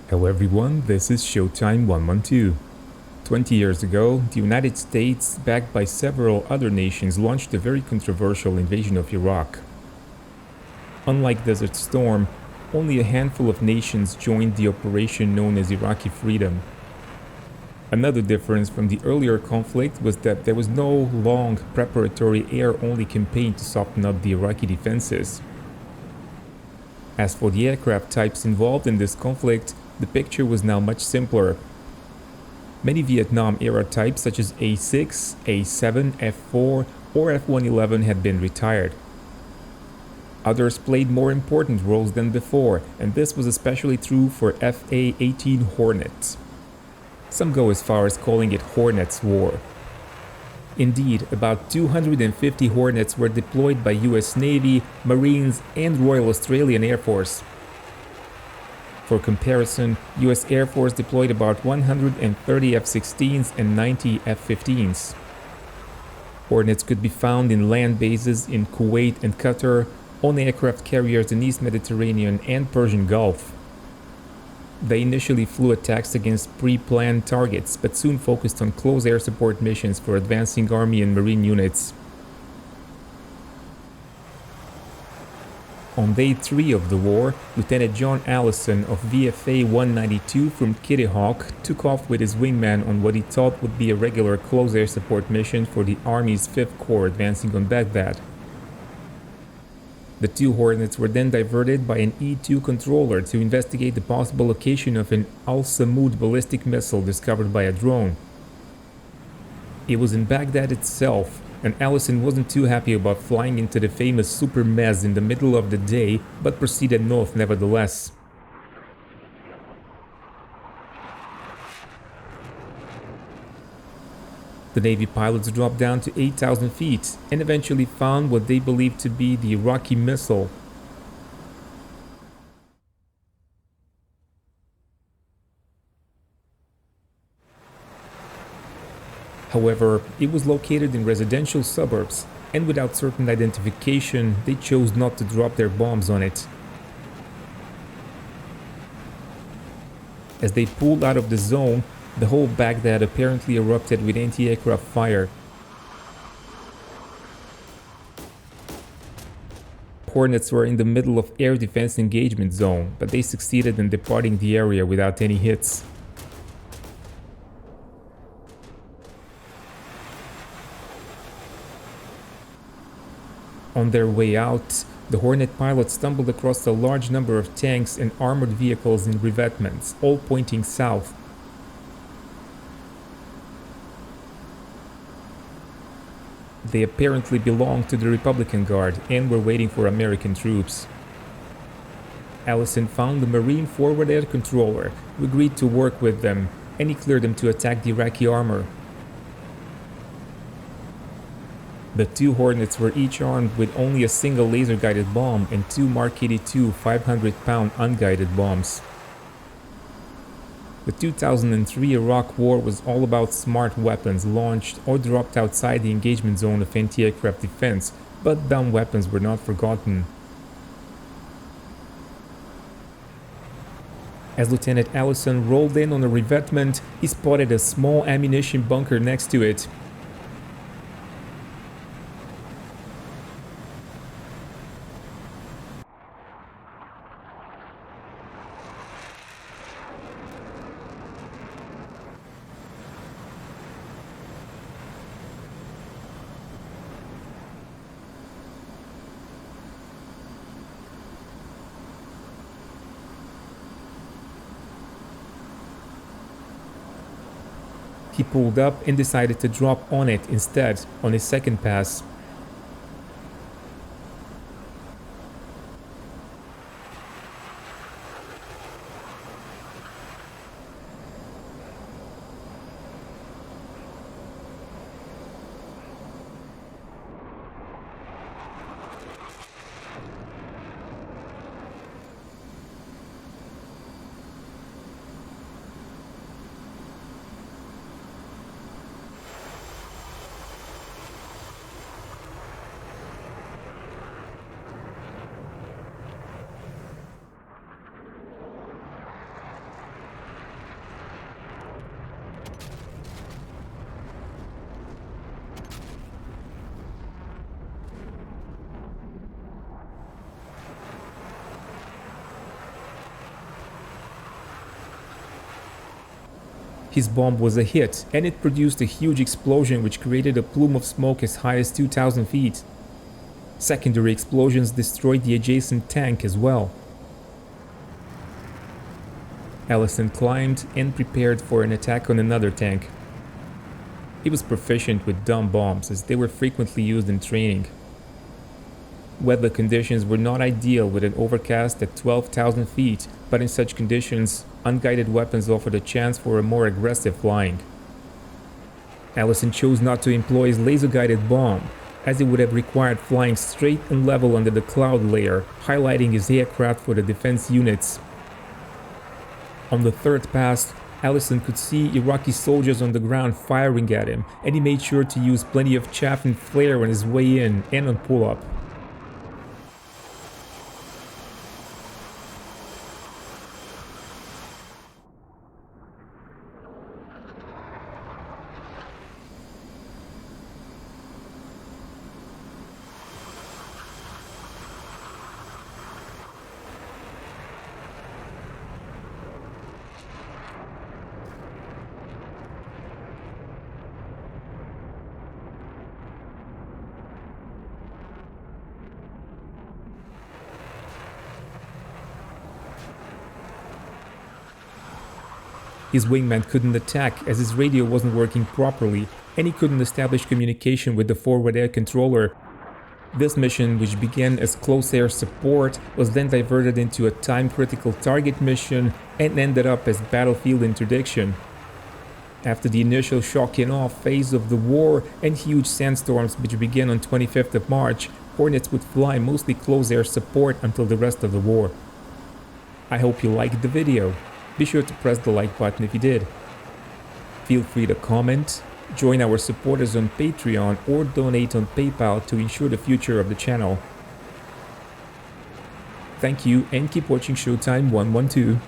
Hello everyone, this is Showtime 112. 20 years ago, the United States, backed by several other nations, launched a very controversial invasion of Iraq. Unlike Desert Storm, only a handful of nations joined the operation known as Iraqi Freedom. Another difference from the earlier conflict was that there was no long preparatory air-only campaign to soften up the Iraqi defenses. As for the aircraft types involved in this conflict, the picture was now much simpler. Many Vietnam-era types such as A-6, A-7, F-4, or F-111 had been retired. Others played more important roles than before, and this was especially true for F/A-18 Hornet. Some go as far as calling it Hornets' War. Indeed, about 250 Hornets were deployed by US Navy, Marines, and Royal Australian Air Force. For comparison, US Air Force deployed about 130 F-16s and 90 F-15s. Hornets could be found in land bases in Kuwait and Qatar, on aircraft carriers in East Mediterranean and Persian Gulf. They initially flew attacks against pre-planned targets, but soon focused on close air support missions for advancing Army and Marine units. On day 3 of the war, Lieutenant John Allison of VFA 192 from Kitty Hawk took off with his wingman on what he thought would be a regular close air support mission for the Army's 5th Corps advancing on Baghdad. The two Hornets were then diverted by an E-2 controller to investigate the possible location of an Al-Samud ballistic missile discovered by a drone. It was in Baghdad itself, and Allison wasn't too happy about flying into the famous Super Mez in the middle of the day, but proceeded north nevertheless. The Navy pilots dropped down to 8,000 feet and eventually found what they believed to be the Iraqi missile. However, it was located in residential suburbs, and without certain identification, they chose not to drop their bombs on it. As they pulled out of the zone, the whole Baghdad apparently erupted with anti-aircraft fire. Hornets were in the middle of air defense engagement zone, but they succeeded in departing the area without any hits. On their way out, the Hornet pilots stumbled across a large number of tanks and armored vehicles in revetments, all pointing south. They apparently belonged to the Republican Guard and were waiting for American troops. Allison found the Marine Forward Air Controller, who agreed to work with them, and he cleared them to attack the Iraqi armor. The two Hornets were each armed with only a single laser-guided bomb and two Mark 82 500-pound unguided bombs. The 2003 Iraq War was all about smart weapons launched or dropped outside the engagement zone of anti-aircraft defense, but dumb weapons were not forgotten. As Lieutenant Allison rolled in on a revetment, he spotted a small ammunition bunker next to it. He pulled up and decided to drop on it instead on his second pass. His bomb was a hit, and it produced a huge explosion which created a plume of smoke as high as 2,000 feet. Secondary explosions destroyed the adjacent tank as well. Ellison climbed and prepared for an attack on another tank. He was proficient with dumb bombs as they were frequently used in training. Weather conditions were not ideal with an overcast at 12,000 feet, but in such conditions, unguided weapons offered a chance for a more aggressive flying. Ellison chose not to employ his laser-guided bomb, as it would have required flying straight and level under the cloud layer, highlighting his aircraft for the defense units. On the third pass, Ellison could see Iraqi soldiers on the ground firing at him, and he made sure to use plenty of chaff and flare on his way in and on pull-up. His wingman couldn't attack as his radio wasn't working properly, and he couldn't establish communication with the forward air controller. This mission, which began as close air support, was then diverted into a time-critical target mission and ended up as battlefield interdiction. After the initial shock-and-awe phase of the war and huge sandstorms which began on 25th of March, Hornets would fly mostly close air support until the rest of the war. I hope you liked the video. Be sure to press the like button if you did. Feel free to comment, join our supporters on Patreon, or donate on PayPal to ensure the future of the channel. Thank you and keep watching Showtime 112.